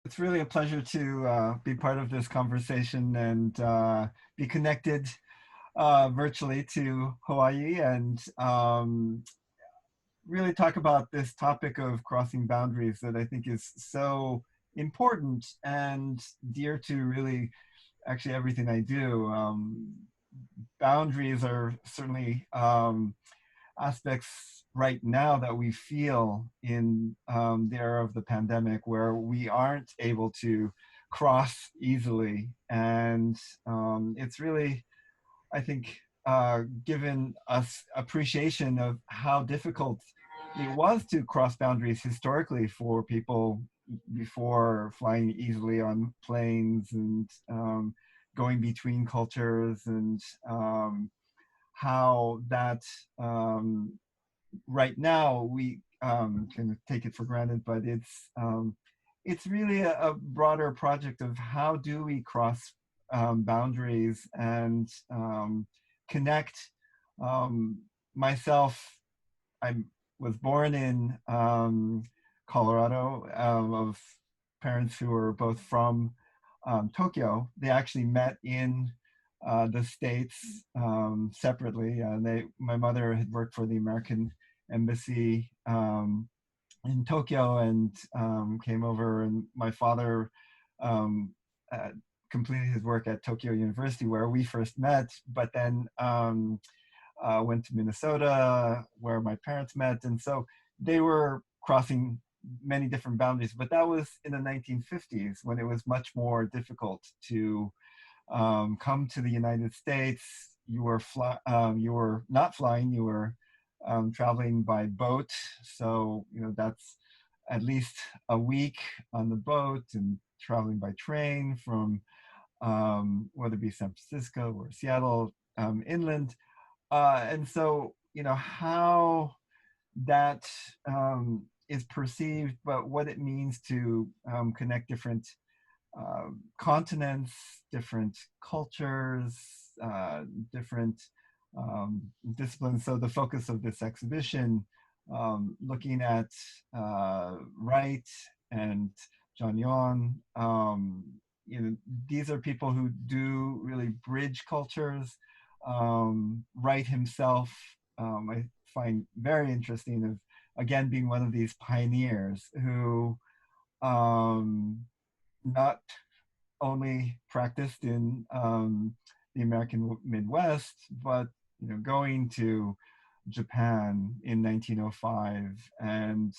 It's really a pleasure to be part of this conversation and be connected virtually to Hawaii and really talk about this topic of crossing boundaries that I think is so important and dear to really actually everything I do. Boundaries are certainly aspects right now that we feel in the era of the pandemic where we aren't able to cross easily. And it's really, I think, given us appreciation of how difficult it was to cross boundaries historically for people before flying easily on planes and going between cultures and how that right now we can take it for granted, but it's really a broader project of how do we cross boundaries and connect. Um, Myself, I was born in Colorado of parents who were both from Tokyo. They actually met in the States separately. My mother had worked for the American Embassy in Tokyo and came over, and my father um, uh, completed his work at Tokyo University, where we first met. But then went to Minnesota, where my parents met, and so they were crossing many different boundaries. But that was in the 1950s when it was much more difficult to come to the United States. You were not flying. You were traveling by boat. So that's at least a week on the boat and traveling by train from whether it be San Francisco or Seattle inland. And so how that is perceived, but what it means to connect different continents, different cultures, different disciplines. So the focus of this exhibition, looking at Wright and John Yon, these are people who do really bridge cultures. Wright himself, I find very interesting of again being one of these pioneers who um, not only practiced in the American Midwest, but going to Japan in 1905 and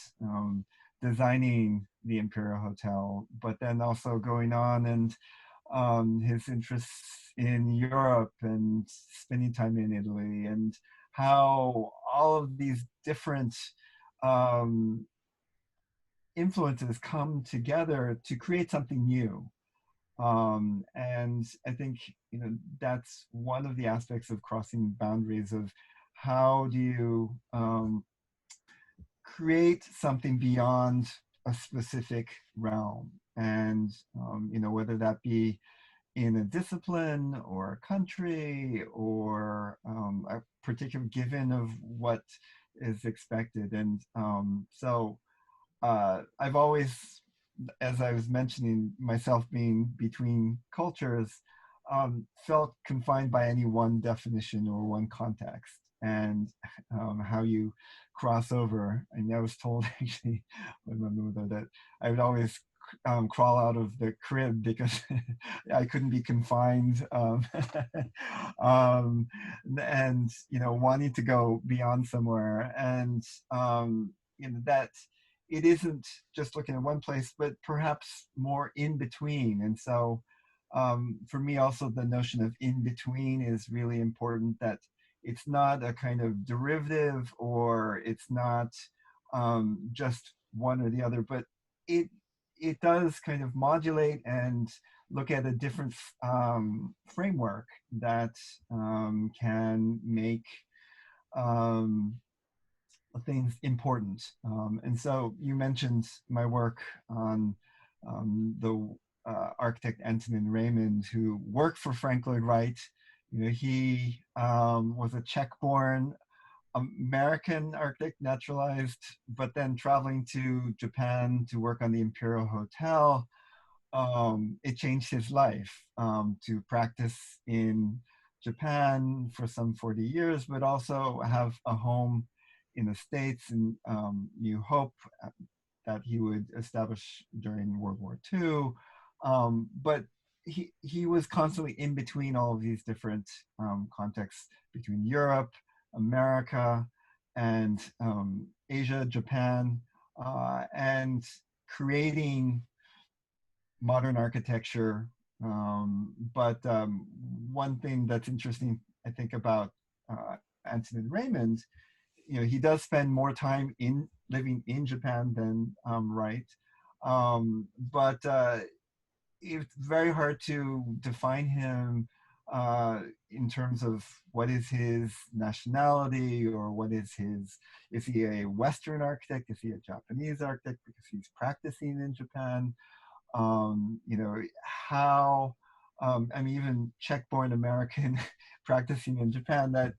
designing the Imperial Hotel, but then also going on and his interests in Europe and spending time in Italy, and how all of these different um, influences come together to create something new. And I think that's one of the aspects of crossing boundaries of how do you create something beyond a specific realm, and whether that be in a discipline or a country or a particular given of what is expected. And so I've always, as I was mentioning, myself being between cultures, felt confined by any one definition or one context, and how you cross over. And I was told actually by my mother that I would always crawl out of the crib because I couldn't be confined, um, and wanting to go beyond somewhere, and that it isn't just looking at one place, but perhaps more in between. And so for me, also, the notion of in between is really important, that it's not a kind of derivative or it's not just one or the other, but it it does kind of modulate and look at a different framework that can make um, things important. And so you mentioned my work on the architect Antonin Raymond, who worked for Frank Lloyd Wright. He was a Czech-born American architect, naturalized, but then traveling to Japan to work on the Imperial Hotel. it changed his life to practice in Japan for some 40 years, but also have a home in the States. And you hope that he would establish during World War II. But he was constantly in between all of these different contexts between Europe, America, and Asia, Japan, and creating modern architecture. But one thing that's interesting, I think, about Antonin Raymond, he does spend more time in living in Japan than Wright. But it's very hard to define him in terms of what is his nationality, or what is is he a Western architect? Is he a Japanese architect because he's practicing in Japan? How, I mean, even Czech-born American practicing in Japan, that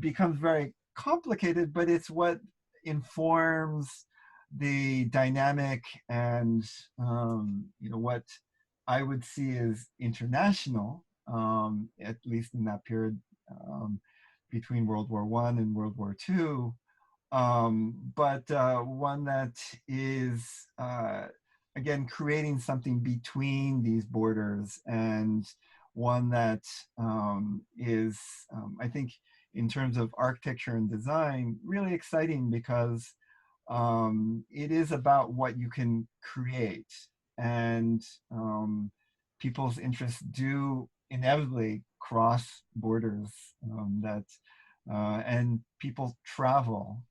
becomes very complicated, but it's what informs the dynamic and, what I would see as international, at least in that period between World War I and World War II, but one that is, again, creating something between these borders, and one that is, I think, in terms of architecture and design, really exciting, because it is about what you can create, and people's interests do inevitably cross borders, and people travel.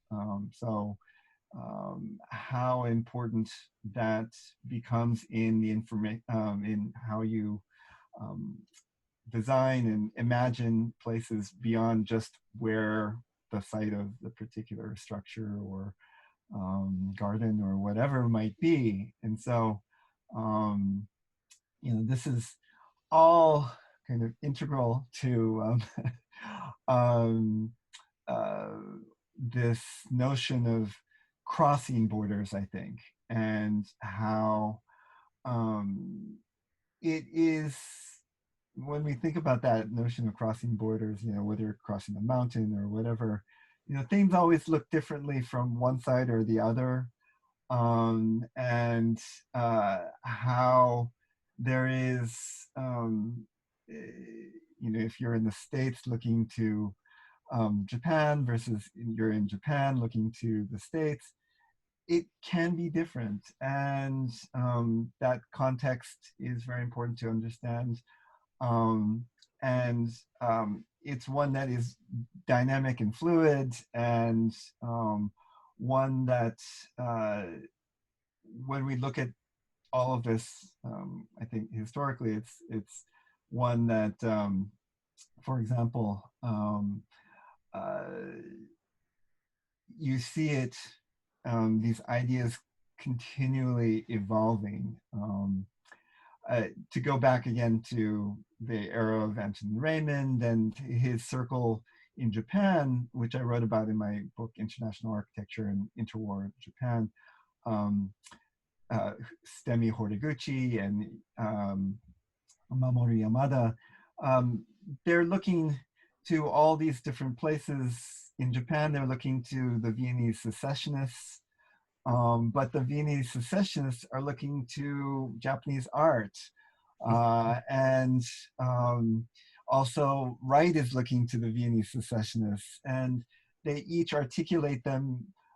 How important that becomes in the information, in how you um, design and imagine places beyond just where the site of the particular structure or garden or whatever might be. And so, this is all kind of integral to um, uh, this notion of crossing borders, I think, and how it is, when we think about that notion of crossing borders, whether you're crossing a mountain or whatever, things always look differently from one side or the other. And how there is, if you're in the States looking to Japan versus you're in Japan looking to the States, it can be different. And that context is very important to understand. Um, and it's one that is dynamic and fluid, and one that, when we look at all of this, I think historically, it's one that, for example, uh, you see it, these ideas continually evolving. To go back again to the era of Anton Raymond and his circle in Japan, which I wrote about in my book, International Architecture and Interwar Japan, um, Stemi Horiguchi and Mamoru Yamada, they're looking to all these different places in Japan. They're looking to the Viennese secessionists, but the Viennese secessionists are looking to Japanese art. And also Wright is looking to the Viennese secessionists, and they each articulate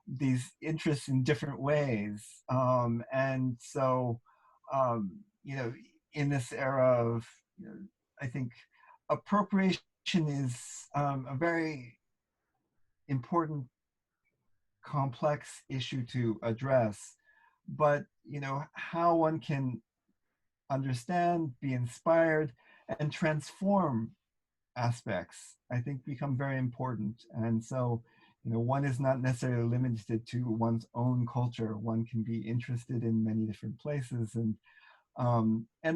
these interests in different ways. And so, in this era of, I think appropriation is a very important, complex issue to address. But how one can understand, be inspired, and transform aspects, I think, become very important. And so, one is not necessarily limited to one's own culture. One can be interested in many different places, and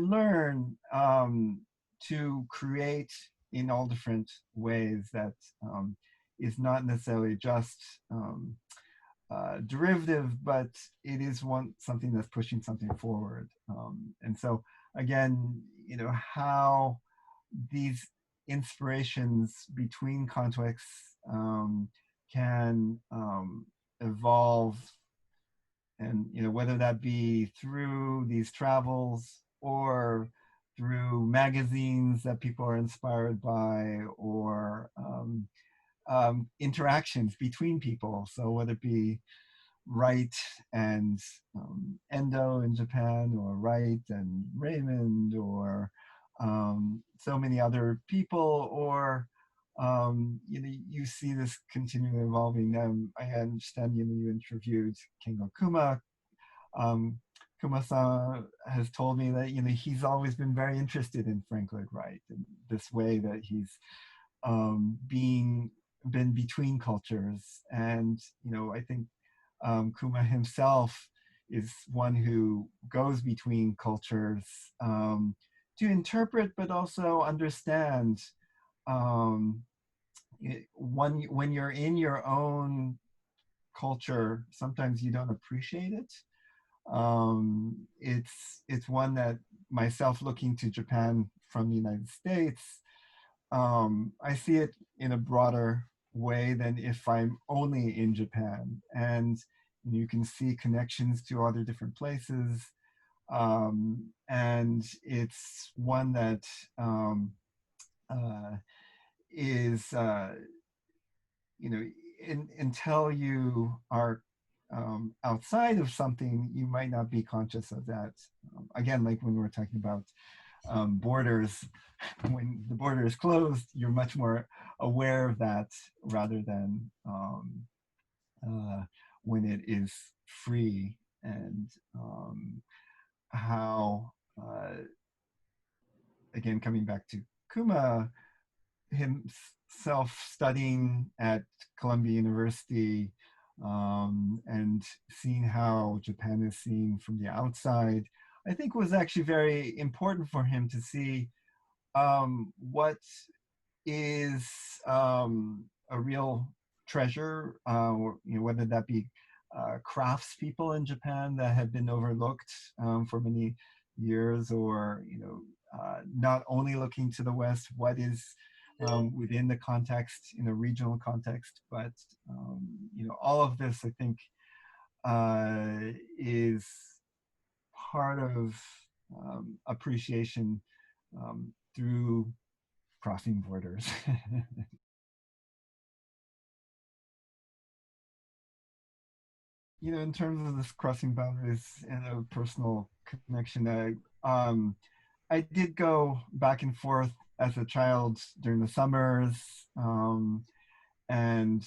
learn to create in all different ways that is not necessarily just derivative, but it is something that's pushing something forward. And so again, how these inspirations between contexts can evolve, and whether that be through these travels or through magazines that people are inspired by, or interactions between people. So whether it be Wright and Endo in Japan, or Wright and Raymond, or so many other people, or you see this continually evolving. I understand you interviewed Kengo Kuma. Um, Kuma-san has told me that he's always been very interested in Frank Lloyd Wright, and this way that he's been between cultures. And I think Kuma himself is one who goes between cultures to interpret, but also understand. When you're in your own culture, sometimes you don't appreciate it. It's one that, myself looking to Japan from the United States, I see it in a broader way than if I'm only in Japan. And you can see connections to other different places. And it's one that uh, is, until you are outside of something, you might not be conscious of that. Again, like when we're talking about borders, when the border is closed, you're much more aware of that, rather than when it is free. And how, again, coming back to Kuma, himself studying at Columbia University, and seeing how Japan is seen from the outside, I think was actually very important for him to see what is a real treasure, whether that be craftspeople in Japan that have been overlooked for many years, or not only looking to the West, what is within the context, in a regional context, but all of this, I think, is part of appreciation through crossing borders. In terms of this crossing boundaries and a personal connection, I did go back and forth as a child during the summers, and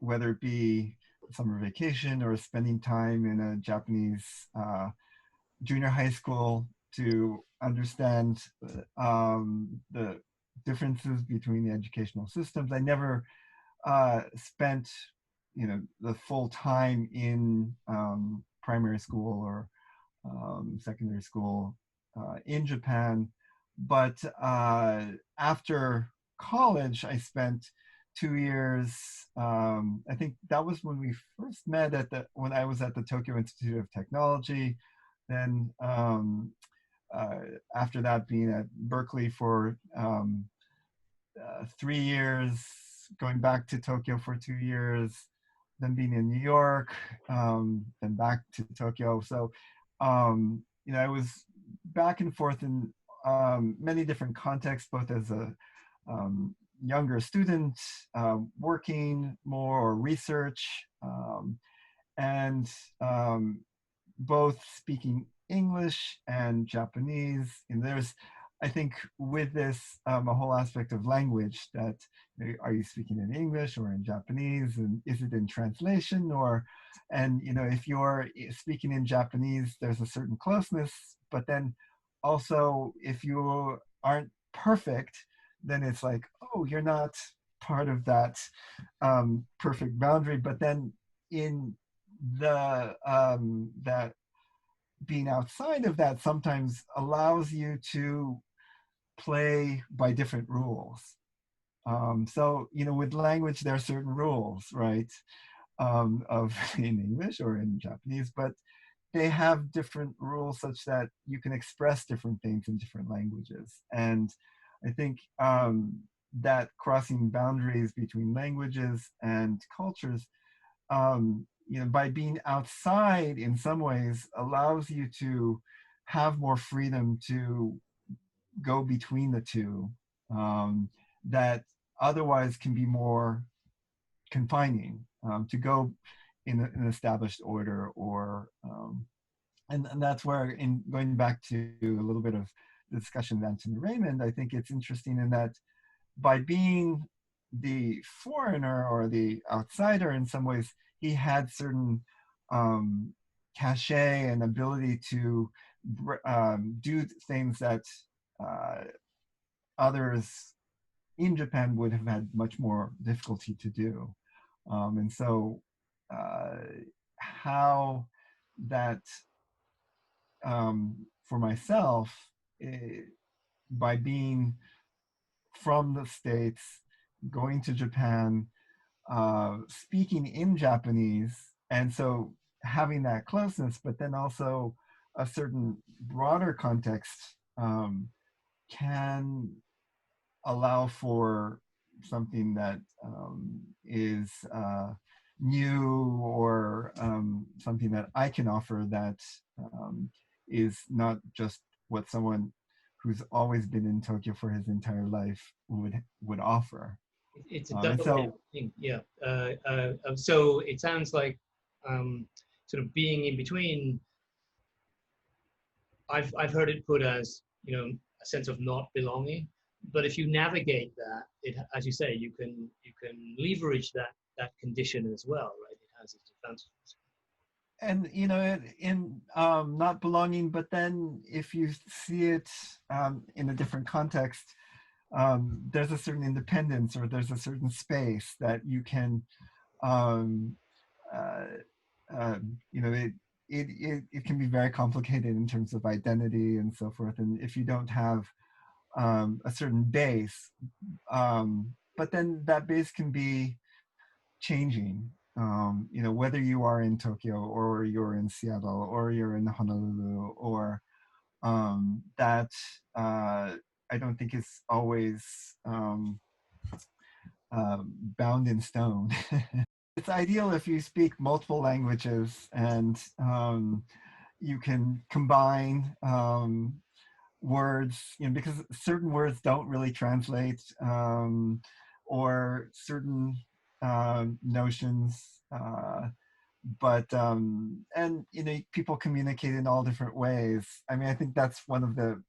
whether it be summer vacation or spending time in a Japanese junior high school, to understand the differences between the educational systems. I never spent the full time in primary school or secondary school in Japan, but after college I spent 2 years. I think that was when we first met, when I was at the Tokyo Institute of Technology. Then after that, being at Berkeley for 3 years, going back to Tokyo for 2 years, then being in New York, then back to Tokyo. So, I was back and forth in many different contexts, both as a younger student, working more, or research, and both speaking English and Japanese. And there's, I think, with this, a whole aspect of language, that are you speaking in English or in Japanese, and is it in translation, and if you're speaking in Japanese, there's a certain closeness, but then also if you aren't perfect, then it's like, oh, you're not part of that perfect boundary. But then in the that being outside of that sometimes allows you to play by different rules. So with language, there are certain rules, right? of in English or in Japanese, but they have different rules such that you can express different things in different languages. And I think that crossing boundaries between languages and cultures, by being outside in some ways allows you to have more freedom to go between the two, that otherwise can be more confining, to go in an established order, or and that's where, in going back to a little bit of the discussion of Anthony Raymond, I think it's interesting in that by being the foreigner or the outsider in some ways, he had certain um, cachet and ability to do things that uh, others in Japan would have had much more difficulty to do. And so uh, how that, for myself, eh, by being from the States, going to Japan, speaking in Japanese, and so having that closeness, but then also a certain broader context, can allow for something that is new, or something that I can offer that is not just what someone who's always been in Tokyo for his entire life would offer. It's a And double-edged so, thing, yeah. So it sounds like sort of being in between. I've heard it put as, a sense of not belonging. But if you navigate that, as you say, you can leverage that condition as well, right? It has its advantages. and in not belonging, but then if you see it in a different context, there's a certain independence, or there's a certain space that you can, um, uh, it can be very complicated in terms of identity and so forth. And if you don't have a certain base, but then that base can be changing. Whether you are in Tokyo, or you're in Seattle, or you're in Honolulu, or that I don't think is always bound in stone. It's ideal if you speak multiple languages, and you can combine words, because certain words don't really translate, or certain notions. But and people communicate in all different ways. I mean, I think that's one of the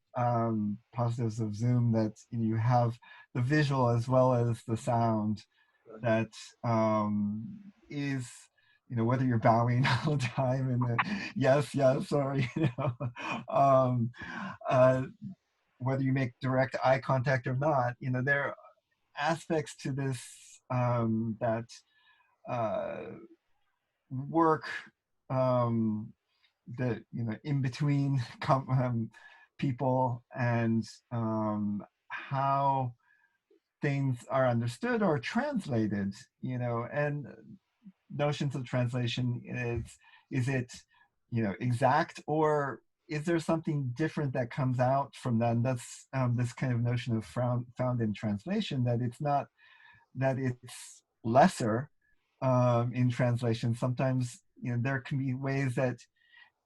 positives of Zoom, that you have the visual as well as the sound, Right. that is, whether you're bowing all the time and yes, yes, or um, uh, whether you make direct eye contact or not, there are aspects to this that uh, work, um, that in between people, and how things are understood or translated, and notions of translation is it exact, or is there something different that comes out from that? And that's this kind of notion of found in translation, that it's not that it's lesser in translation. Sometimes there can be ways that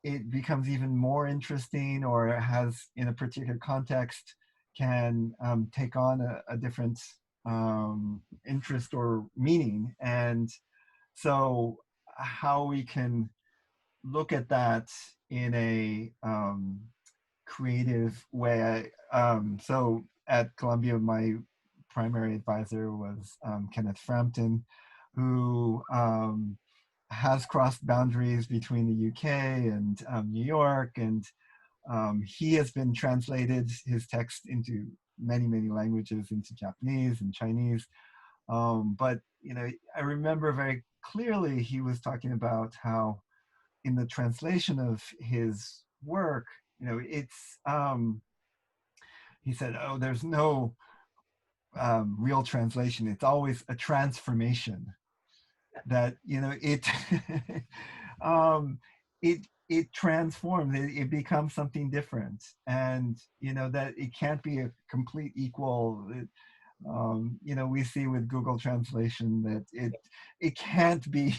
it becomes even more interesting, or it has, in a particular context, can take on a different interest or meaning. And so how we can look at that in a creative way. So at Columbia, my primary advisor was Kenneth Frampton, who has crossed boundaries between the UK and New York, and he has been translated his text into many, many languages, into Japanese and Chinese. But I remember very clearly he was talking about how, in the translation of his work, it's he said, "Oh, there's no real translation. It's always a transformation." that it um, it transforms. It becomes something different, and that it can't be a complete equal. We see with Google Translation that it can't be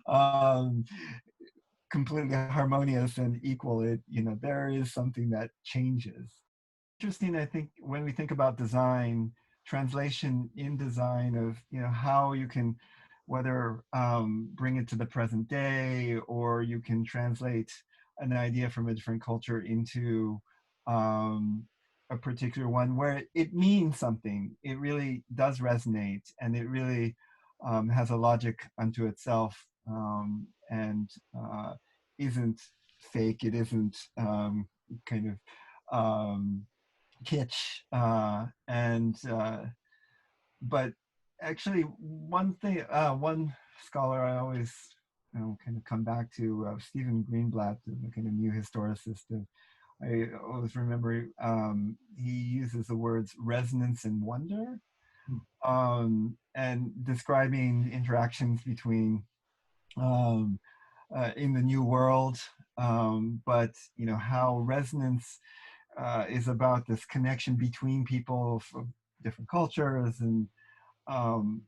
um, completely harmonious and equal. There is something that changes. Interesting, I think, when we think about design, translation in design of how you can, whether bring it to the present day, or you can translate an idea from a different culture into um, a particular one where it means something. It really does resonate, and it really has a logic unto itself, and isn't fake. It isn't kind of kitsch, and but actually one scholar I always kind of come back to, Stephen Greenblatt, the kind of new historicist. I always remember he uses the words resonance and wonder, and describing interactions between um, in the new world, but how resonance is about this connection between people from different cultures, and um,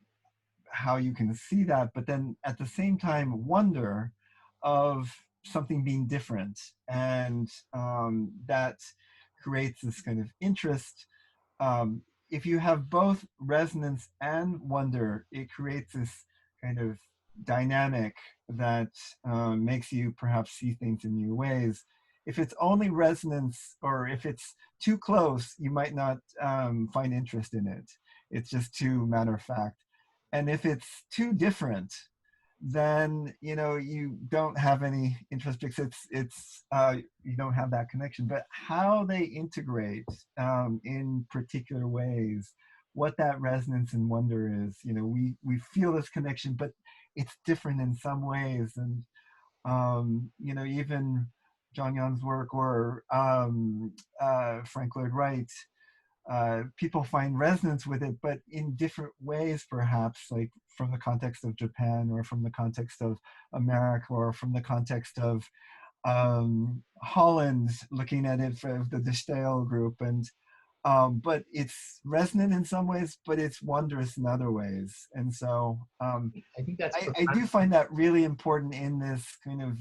how you can see that, but then at the same time wonder of something being different, and that creates this kind of interest. If you have both resonance and wonder, it creates this kind of dynamic that makes you perhaps see things in new ways. If it's only resonance, or if it's too close, you might not find interest in it. It's just too matter of fact. And if it's too different, then you don't have any interest, because it's you don't have that connection. But how they integrate in particular ways, what that resonance and wonder is, we feel this connection, but it's different in some ways. And even John Young's work, or Frank Lloyd Wright, people find resonance with it, but in different ways, perhaps, like from the context of Japan, or from the context of America, or from the context of Holland, looking at it from the De Stijl group. And but it's resonant in some ways, but it's wondrous in other ways. And so I think that's I do find that really important in this kind of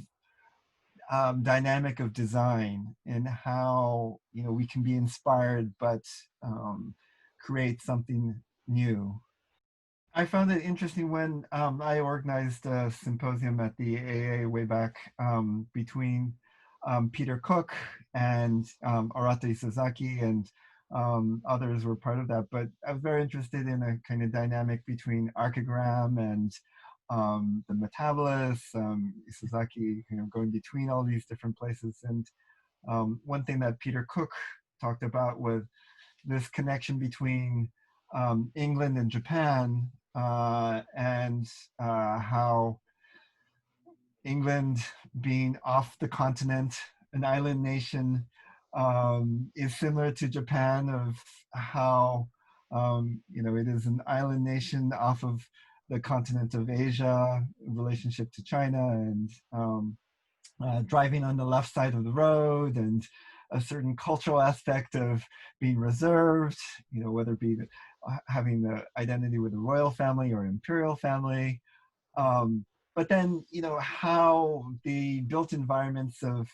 dynamic of design, and how we can be inspired, but create something new. I found it interesting when I organized a symposium at the AA way back, between Peter Cook and Arata Isazaki, and others were part of that. But I was very interested in a kind of dynamic between archigram and the metabolists, Isazaki, going between all these different places. And one thing that Peter Cook talked about was this connection between England and Japan, and how England, being off the continent, an island nation, is similar to Japan, of how it is an island nation off of the continent of Asia in relationship to China, and driving on the left side of the road, and a certain cultural aspect of being reserved, whether it be having the identity with the royal family or imperial family. But then, how the built environments of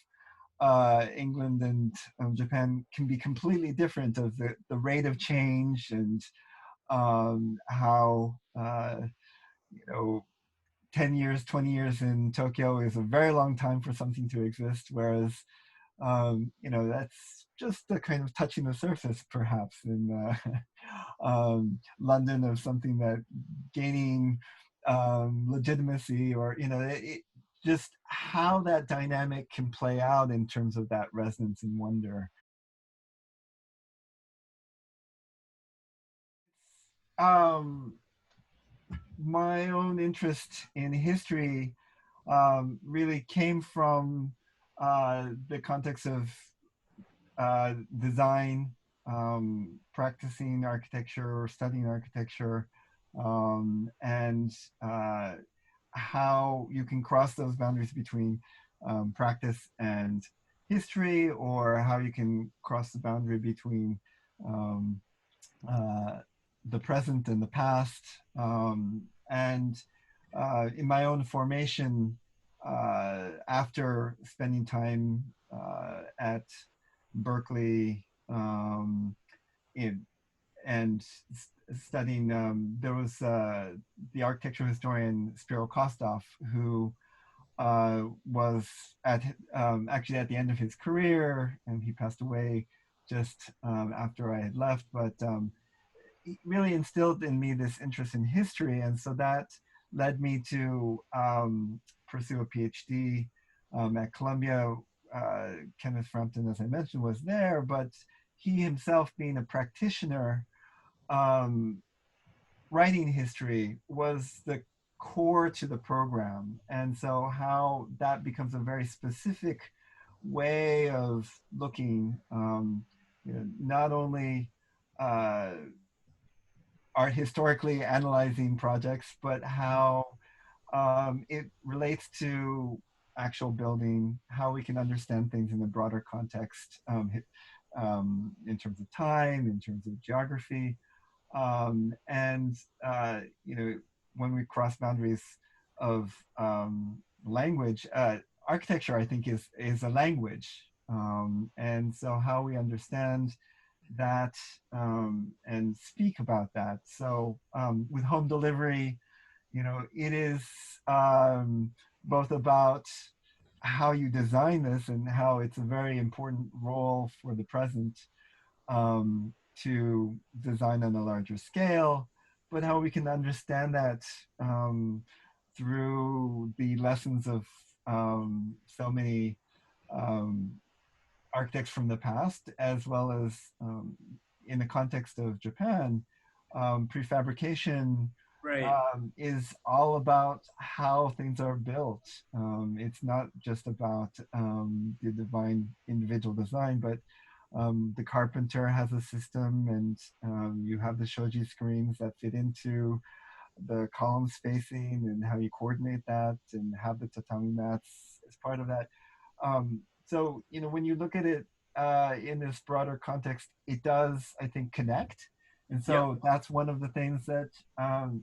England and Japan can be completely different, of the rate of change, and how, you know, 10 years, 20 years in Tokyo is a very long time for something to exist, whereas, that's just a kind of touching the surface, perhaps, in London, of something that gaining legitimacy, or, just how that dynamic can play out in terms of that resonance and wonder. Um, my own interest in history really came from the context of design, practicing architecture or studying architecture, and how you can cross those boundaries between practice and history, or how you can cross the boundary between um, uh, the present and the past. And in my own formation, after spending time at Berkeley, in, and studying, there was the architectural historian Spiro Kostov, who was at actually at the end of his career, and he passed away just after I had left. But he really instilled in me this interest in history, and so that led me to pursue a PhD at Columbia. Kenneth Frampton, as I mentioned, was there, but he himself, being a practitioner, um, writing history was the core to the program. And so how that becomes a very specific way of looking, not only uh, art historically analyzing projects, but how it relates to actual building, how we can understand things in a broader context, in terms of time, in terms of geography, and when we cross boundaries of language, architecture, I think, is a language, and so how we understand that and speak about that. So with home delivery, it is both about how you design this and how it's a very important role for the present, to design on a larger scale, but how we can understand that through the lessons of so many um, architects from the past, as well as in the context of Japan, prefabrication Right. is all about how things are built. It's not just about the divine individual design, but the carpenter has a system, and you have the shoji screens that fit into the column spacing and how you coordinate that, and have the tatami mats as part of that. So, when you look at it in this broader context, it does, I think, connect. And Yep. so that's one of the things that,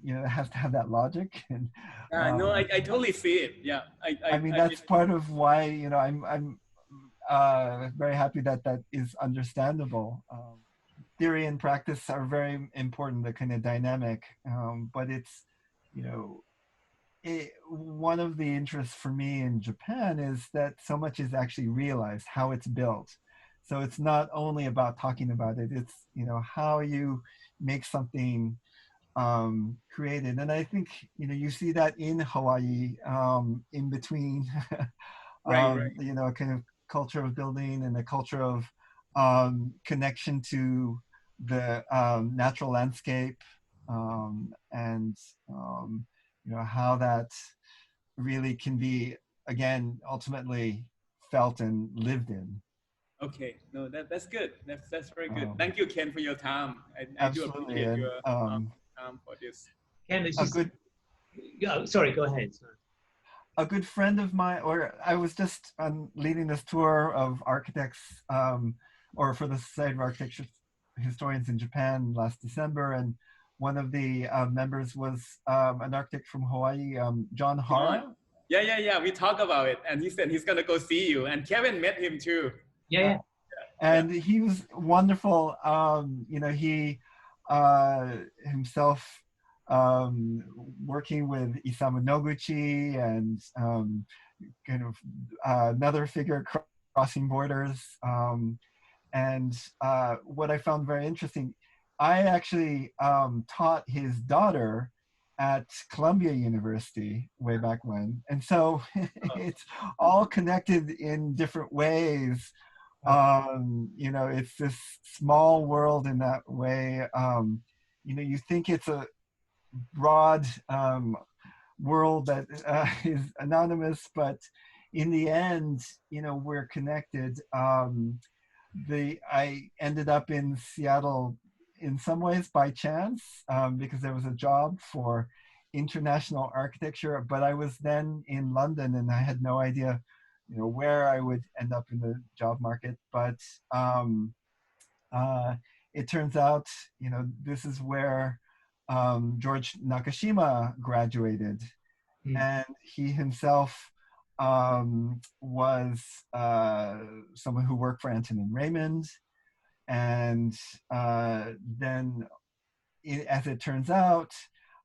it has to have that logic. And No, I totally see it. Yeah. I mean, that's part of why, I'm very happy that that is understandable. Theory and practice are very important, the kind of dynamic, but it's, you know, one of the interests for me in Japan is that so much is actually realized, how it's built. So it's not only about talking about it, it's, how you make something created. And I think, you see that in Hawaii, in between, right, right. a kind of culture of building and a culture of connection to the natural landscape, and how that really can be, again, ultimately felt and lived in. Okay. No, that's good. That's very good. Um, Thank you, Ken, for your time. I do Absolutely. appreciate And your time for this. Ken, it's a just, good yeah, sorry, go ahead. Sorry. a good friend of mine, or I was just leading this tour of architects, or for the Society of Architecture Historians in Japan last December, and one of the members was an architect from Hawaii, John John. Hara. Yeah, yeah, yeah. We talked about it, and he said he's gonna go see you. And Kevin met him too. Yeah, Uh, yeah. Yeah. and he was wonderful. He himself, working with Isamu Noguchi, and kind of another figure crossing borders. And what I found very interesting, I actually taught his daughter at Columbia University way back when. And so it's all connected in different ways. It's this small world in that way. You think it's a broad world that is anonymous, but in the end, we're connected. I ended up in Seattle in some ways by chance, because there was a job for international architecture, but I was then in London and I had no idea, where I would end up in the job market. But uh, it turns out, this is where George Nakashima graduated, Mm. and he himself was someone who worked for Anton and Raymond, and then, as it turns out,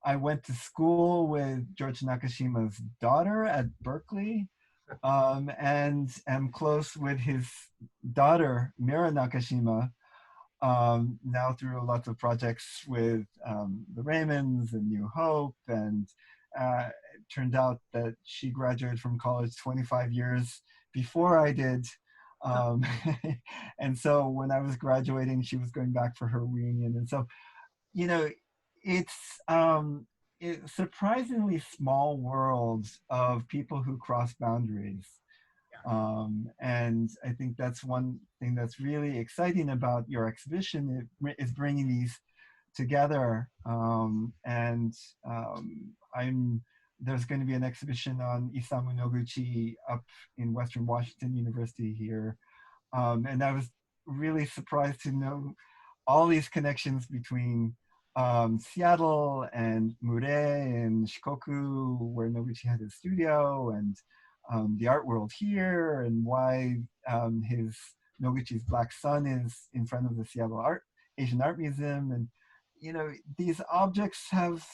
I went to school with George Nakashima's daughter at Berkeley, and am close with his daughter, Mira Nakashima, now through lots of projects with the Raymonds and New Hope. And it turned out that she graduated from college 25 years before I did. Um, and so when I was graduating, she was going back for her reunion. And so, you know, it's surprisingly small world of people who cross boundaries. And I think that's one thing that's really exciting about your exhibition, is bringing these together. And there's going to be an exhibition on Isamu Noguchi up in Western Washington University here. And I was really surprised to know all these connections between Seattle and Mure and Shikoku, where Noguchi had his studio, and the art world here, and why his Noguchi's Black Sun is in front of the Seattle Asian Art Museum. And these objects have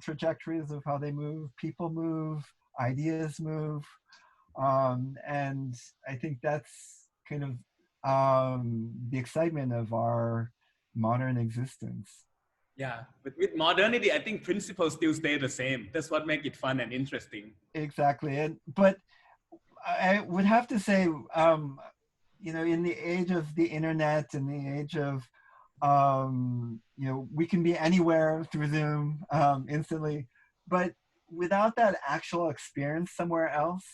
trajectories of how they move, people move, ideas move, and I think that's kind of the excitement of our modern existence. Yeah, but with modernity, I think principles still stay the same. That's what makes it fun and interesting. Exactly. But I would have to say, in the age of the internet and the age of, we can be anywhere through Zoom instantly, but without that actual experience somewhere else,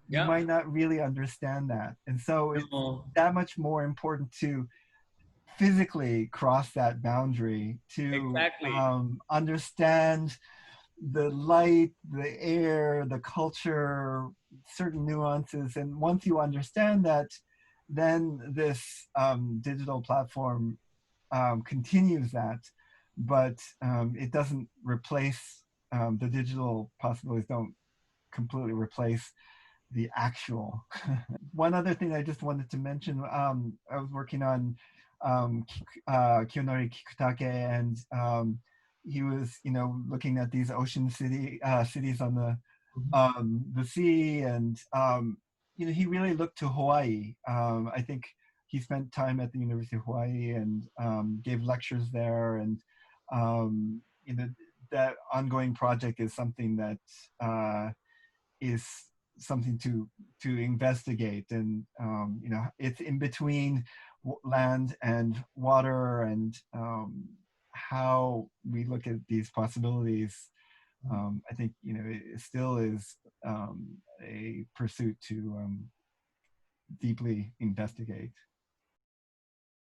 you Yeah. might not really understand that. And so it's that much more important to physically cross that boundary to Exactly. understand the light, the air, the culture, certain nuances. And once you understand that, then this digital platform continues that, but it doesn't replace, the digital possibilities don't completely replace the actual. One other thing I just wanted to mention, I was working on Kiyonori Kikutake, and he was, looking at these ocean cities on the sea, and he really looked to Hawaii. I think he spent time at the University of Hawaii and gave lectures there, and that ongoing project is something that is something to investigate. And it's in between land and water, and how we look at these possibilities. I think it still is a pursuit to deeply investigate.